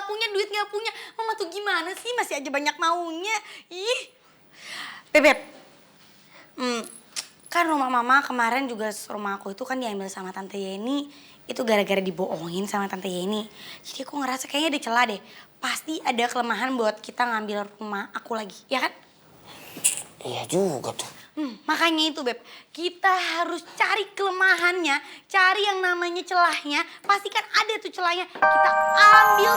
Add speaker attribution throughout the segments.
Speaker 1: punya, duit nggak punya. Mama tuh gimana sih? Masih aja banyak maunya. Ih. Beb, kan rumah mama kemarin juga rumah aku itu kan diambil sama Tante Yeni. Itu gara-gara dibohongin sama Tante Yeni. Jadi aku ngerasa kayaknya ada celah deh. Pasti ada kelemahan buat kita ngambil rumah aku lagi, ya kan?
Speaker 2: Iya juga tuh.
Speaker 1: Makanya itu Beb, kita harus cari kelemahannya, cari yang namanya celahnya. Pasti kan ada tuh celahnya, kita ambil.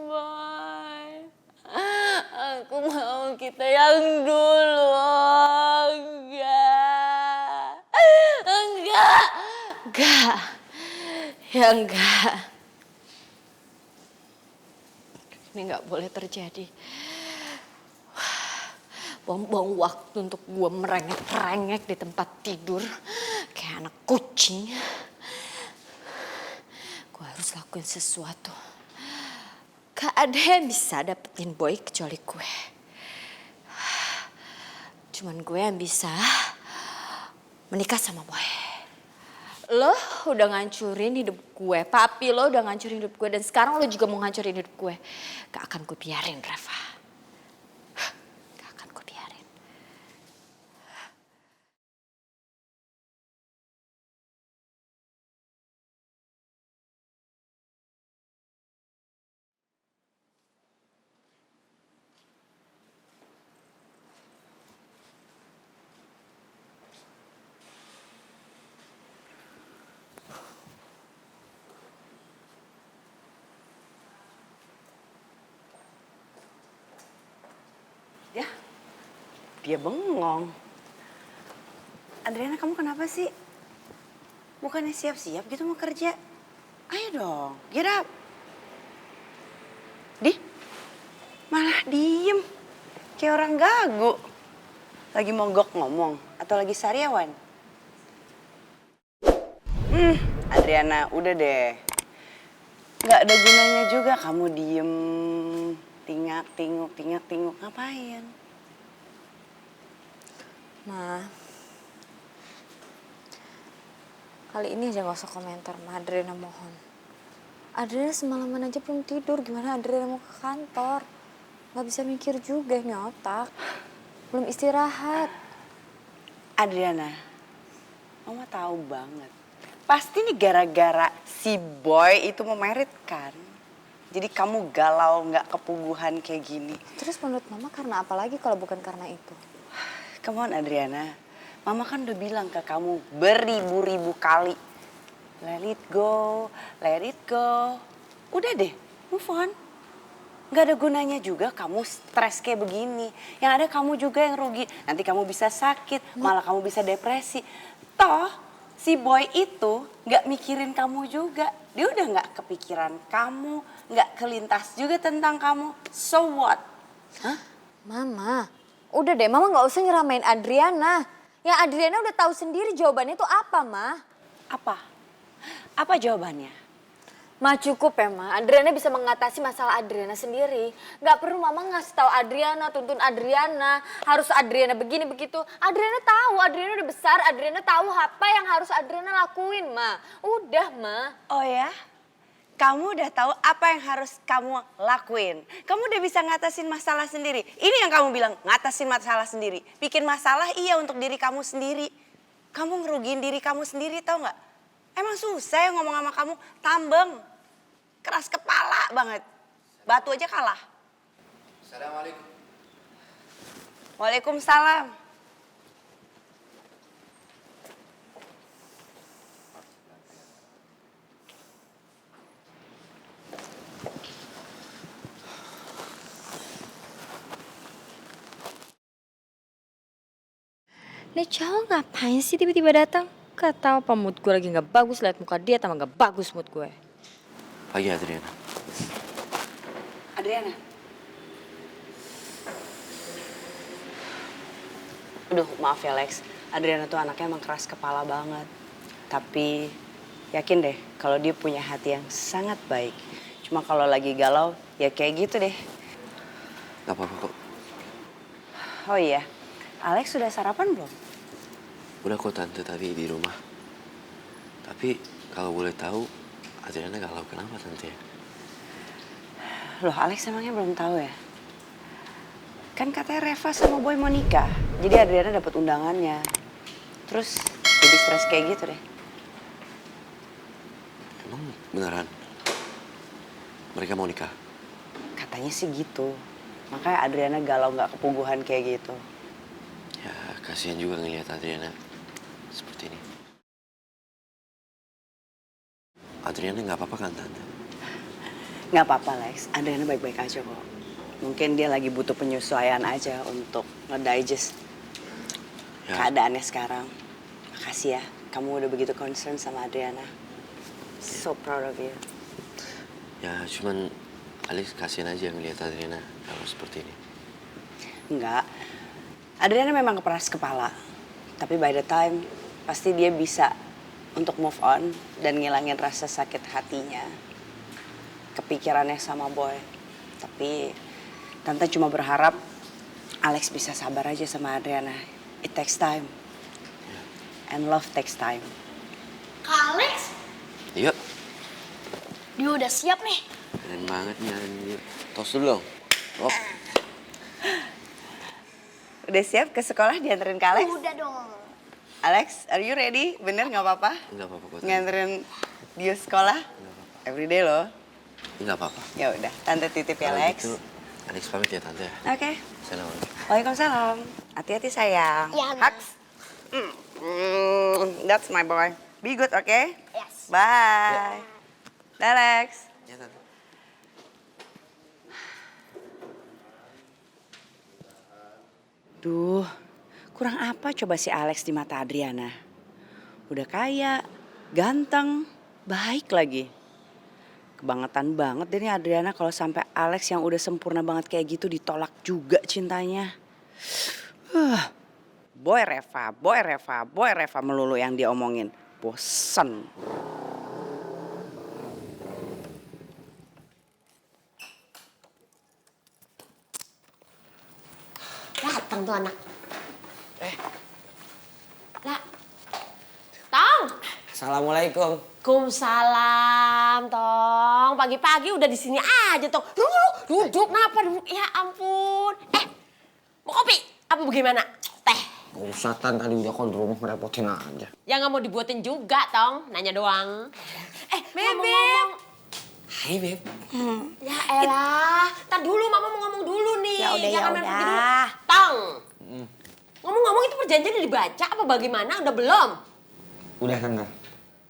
Speaker 3: Boy, aku mau kita yang dulu. Enggak, ya enggak. Ini nggak boleh terjadi. Buang-buang waktu untuk gue merengek-rengek di tempat tidur kayak anak kucing. Gue harus lakuin sesuatu. Gak ada yang bisa dapetin Boy kecuali gue. Cuman gue yang bisa menikah sama Boy. Lo udah ngancurin hidup gue, papi lo udah ngancurin hidup gue, dan sekarang lo juga mau ngancurin hidup gue. Gak akan gue biarin, Reva. Gak akan gue biarin.
Speaker 4: Ya, dia bengong. Adriana, kamu kenapa sih? Bukannya siap-siap gitu mau kerja? Ayo dong, get up. Malah diem. Kayak orang gagu. Lagi mogok ngomong atau lagi sariawan? Adriana, udah deh. Gak ada gunanya juga kamu diem. Tingak-tinguk, ngapain?
Speaker 3: Ma, kali ini aja gak usah komentar, Ma. Adriana mohon. Adriana semalaman aja belum tidur, gimana Adriana mau ke kantor? Gak bisa mikir juga, ini otak. Belum istirahat.
Speaker 4: Adriana, Mama tahu banget. Pasti nih gara-gara si Boy itu mau merit kan? Jadi kamu galau nggak kepuguhan kayak gini.
Speaker 3: Terus menurut Mama karena apa lagi kalau bukan karena itu?
Speaker 4: Come on Adriana, Mama kan udah bilang ke kamu beribu-ribu kali. Let it go, let it go. Udah deh, move on. Gak ada gunanya juga kamu stres kayak begini. Yang ada kamu juga yang rugi. Nanti kamu bisa sakit, malah kamu bisa depresi. Toh, si Boy itu gak mikirin kamu juga. Dia udah gak kepikiran kamu, gak kelintas juga tentang kamu. So what? Hah?
Speaker 3: Mama, udah deh, Mama gak usah nyeramain Adriana. Yang Adriana udah tahu sendiri jawabannya itu apa, Ma?
Speaker 4: Apa? Apa jawabannya?
Speaker 3: Ma, cukup ya, Ma. Adriana bisa mengatasi masalah Adriana sendiri. Gak perlu Mama ngasih tahu Adriana, tuntun Adriana. Harus Adriana begini, begitu. Adriana tahu, Adriana udah besar. Adriana tahu apa yang harus Adriana lakuin, Ma. Udah, Ma.
Speaker 4: Oh ya? Kamu udah tahu apa yang harus kamu lakuin. Kamu udah bisa ngatasin masalah sendiri. Ini yang kamu bilang, ngatasin masalah sendiri. Bikin masalah iya untuk diri kamu sendiri. Kamu ngerugiin diri kamu sendiri, tahu nggak? Emang susah ya ngomong sama kamu, tambeng. Keras kepala banget. Batu aja kalah.
Speaker 2: Assalamualaikum.
Speaker 4: Waalaikumsalam.
Speaker 3: Ini cowok ngapain sih tiba-tiba datang? Gak tau apa mood gue lagi gak bagus, liat muka dia tambah gak bagus mood gue.
Speaker 2: Pagi Adriana.
Speaker 4: Adriana. Aduh, maaf ya Lex. Adriana tuh anaknya emang keras kepala banget. Tapi yakin deh kalau dia punya hati yang sangat baik. Cuma kalau lagi galau ya kayak gitu deh.
Speaker 2: Gak apa-apa kok.
Speaker 4: Oh iya, Alex sudah sarapan belum?
Speaker 2: Udah kok tante tadi di rumah. Tapi kalau boleh tahu, Adriana galau kenapa tante?
Speaker 4: Loh, Alex emangnya belum tahu ya? Kan katanya Reva sama Boy mau nikah. Jadi Adriana dapat undangannya. Terus jadi stres kayak gitu deh.
Speaker 2: Emang beneran? Mereka mau nikah?
Speaker 4: Katanya sih gitu. Makanya Adriana galau nggak kepuguhan kayak gitu.
Speaker 2: Ya, kasihan juga ngelihat Adriana seperti ini. Adriana nggak apa-apa kan, Tante?
Speaker 4: Nggak apa-apa, Lex. Adriana baik-baik aja kok. Mungkin dia lagi butuh penyesuaian aja untuk nge-digest keadaannya sekarang. Makasih ya, kamu udah begitu concern sama Adriana. So proud of you.
Speaker 2: Ya, cuman Alex kasihan aja ngelihat Adriana kalau seperti ini.
Speaker 4: Enggak. Adriana memang keras kepala. Tapi by the time, pasti dia bisa untuk move on dan ngilangin rasa sakit hatinya. Kepikirannya sama Boy. Tapi Tante cuma berharap Alex bisa sabar aja sama Adriana. It takes time. And love takes time.
Speaker 5: Kak Alex,
Speaker 2: Yuk,
Speaker 5: dia udah siap nih.
Speaker 2: keren banget nih Andi. Tos dulu dong. Hop.
Speaker 4: Udah siap ke sekolah dianterin ke Alex?
Speaker 5: Udah dong.
Speaker 4: Alex, are you ready? Bener nggak apa-apa?
Speaker 2: Nggak apa-apa kok, Tante.
Speaker 4: Nganterin dia sekolah? Everyday loh.
Speaker 2: Nggak apa-apa.
Speaker 4: Ya udah, Tante titip ya,
Speaker 2: Kalau
Speaker 4: Alex.
Speaker 2: gitu, Alex pamit ya, Tante.
Speaker 4: Oke.
Speaker 2: Assalamualaikum.
Speaker 4: Waalaikumsalam. Hati-hati sayang.
Speaker 5: Ya, Ma.
Speaker 4: Hugs. That's my boy. Be good, okay?
Speaker 5: Yes.
Speaker 4: Bye. Dah, Alex.
Speaker 2: Ya, Tante.
Speaker 4: Duh, kurang apa coba si Alex di mata Adriana? Udah kaya, ganteng, baik lagi. Kebangetan banget deh nih Adriana kalau sampai Alex yang udah sempurna banget kayak gitu ditolak juga cintanya. Boy Reva, boy Reva, boy Reva melulu yang dia omongin. Bosen.
Speaker 5: Datang tuh anak. Lah. Tong.
Speaker 6: Assalamualaikum.
Speaker 5: Waalaikumsalam, Tong. Pagi-pagi udah di sini aja, Tong. Duduk, kenapa duduk? Ya ampun. Mau kopi? Apa bagaimana? Teh.
Speaker 6: Gak usah, Tan. Tadi udah kok di rumah ngerepotin aja.
Speaker 5: Ya nggak mau dibuatin juga, Tong. Nanya doang.
Speaker 1: Beb.
Speaker 5: Ngomong-ngomong.
Speaker 6: Hai, Beb.
Speaker 5: Ya elah. Tar dulu, Mama mau ngomong dulu nih.
Speaker 1: Ya udah,
Speaker 5: Jangan
Speaker 1: ya
Speaker 5: main
Speaker 1: udah.
Speaker 5: pergi dulu. Tong. Ngomong-ngomong itu perjanjian udah dibaca apa bagaimana? Udah belum?
Speaker 6: Udah, Tante.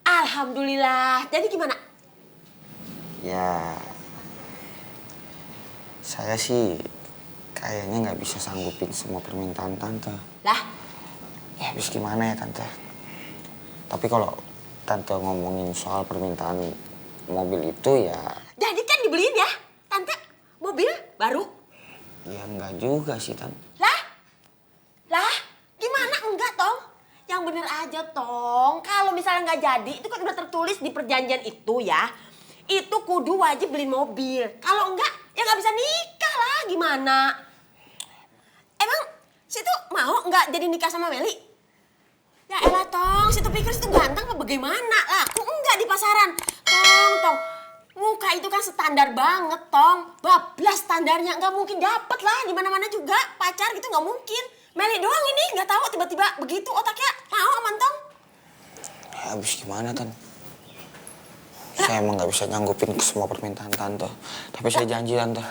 Speaker 5: Alhamdulillah. Jadi gimana?
Speaker 6: Ya, saya sih kayaknya nggak bisa sanggupin semua permintaan Tante.
Speaker 5: Lah,
Speaker 6: Ya, habis gimana ya, Tante? Tapi kalau Tante ngomongin soal permintaan mobil itu ya...
Speaker 5: jadi kan dibeliin ya, Tante, mobil baru.
Speaker 6: Ya, nggak juga sih, Tante.
Speaker 5: Lah, gimana enggak, Tong? Yang bener aja, Tong. Kalau misalnya nggak jadi, itu kan udah tertulis di perjanjian itu ya. Itu kudu wajib beliin mobil. Kalau enggak, ya nggak bisa nikah lah. Gimana? Emang situ mau nggak jadi nikah sama Meli? Ya elah, Tong. Situ pikir situ ganteng apa bagaimana? Laku enggak di pasaran? Tong. Muka itu kan standar banget, Tong. Bablas standarnya. Nggak mungkin dapet lah. Di mana-mana juga. Pacar gitu nggak mungkin. Meli doang ini nggak tahu tiba-tiba begitu otaknya. Mau aman, Tong?
Speaker 6: Ya, habis gimana, Tante? Saya emang nggak bisa nyanggupin ke semua permintaan Tante. Tapi saya janji, Tante.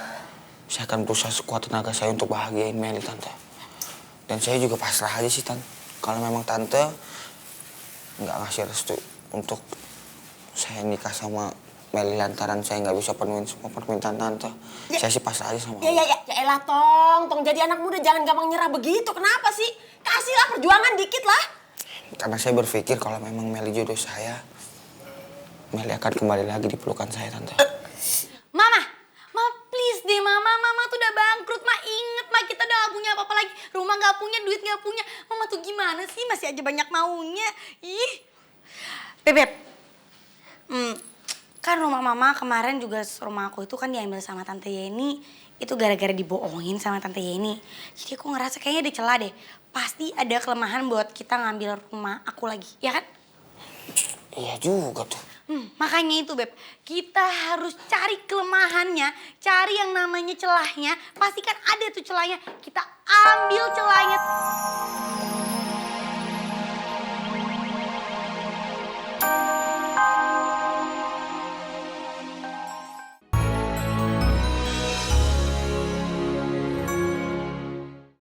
Speaker 6: Saya akan berusaha sekuat tenaga saya untuk bahagiain Meli, Tante. Dan saya juga pasrah aja sih, Tante. Kalau memang Tante nggak ngasih restu untuk saya nikah sama Meli lantaran saya nggak bisa penuhin semua permintaan Tante.
Speaker 5: Ya.
Speaker 6: Saya sih pasrah aja sama
Speaker 5: Ya elah, Tong. Tong jadi anak muda jangan gampang nyerah begitu. Kenapa sih? Kasihlah perjuangan dikit lah.
Speaker 6: Karena saya berpikir kalau memang Meli jodoh saya, Meli akan kembali lagi di pelukan saya, Tante.
Speaker 1: Mama please deh Mama tuh udah bangkrut, inget kita udah gak punya apa-apa lagi. Rumah gak punya, duit gak punya. Mama tuh gimana sih, masih aja banyak maunya. Ih. Beb, kan rumah Mama kemarin juga rumah aku itu kan diambil sama Tante Yeni. Itu gara-gara dibohongin sama Tante Yeni. Jadi aku ngerasa kayaknya dicela deh. Pasti ada kelemahan buat kita ngambil rumah aku lagi, ya kan?
Speaker 6: Iya juga tuh.
Speaker 1: Makanya itu Beb, kita harus cari kelemahannya, cari yang namanya celahnya. Pasti kan ada tuh celahnya, kita ambil celahnya.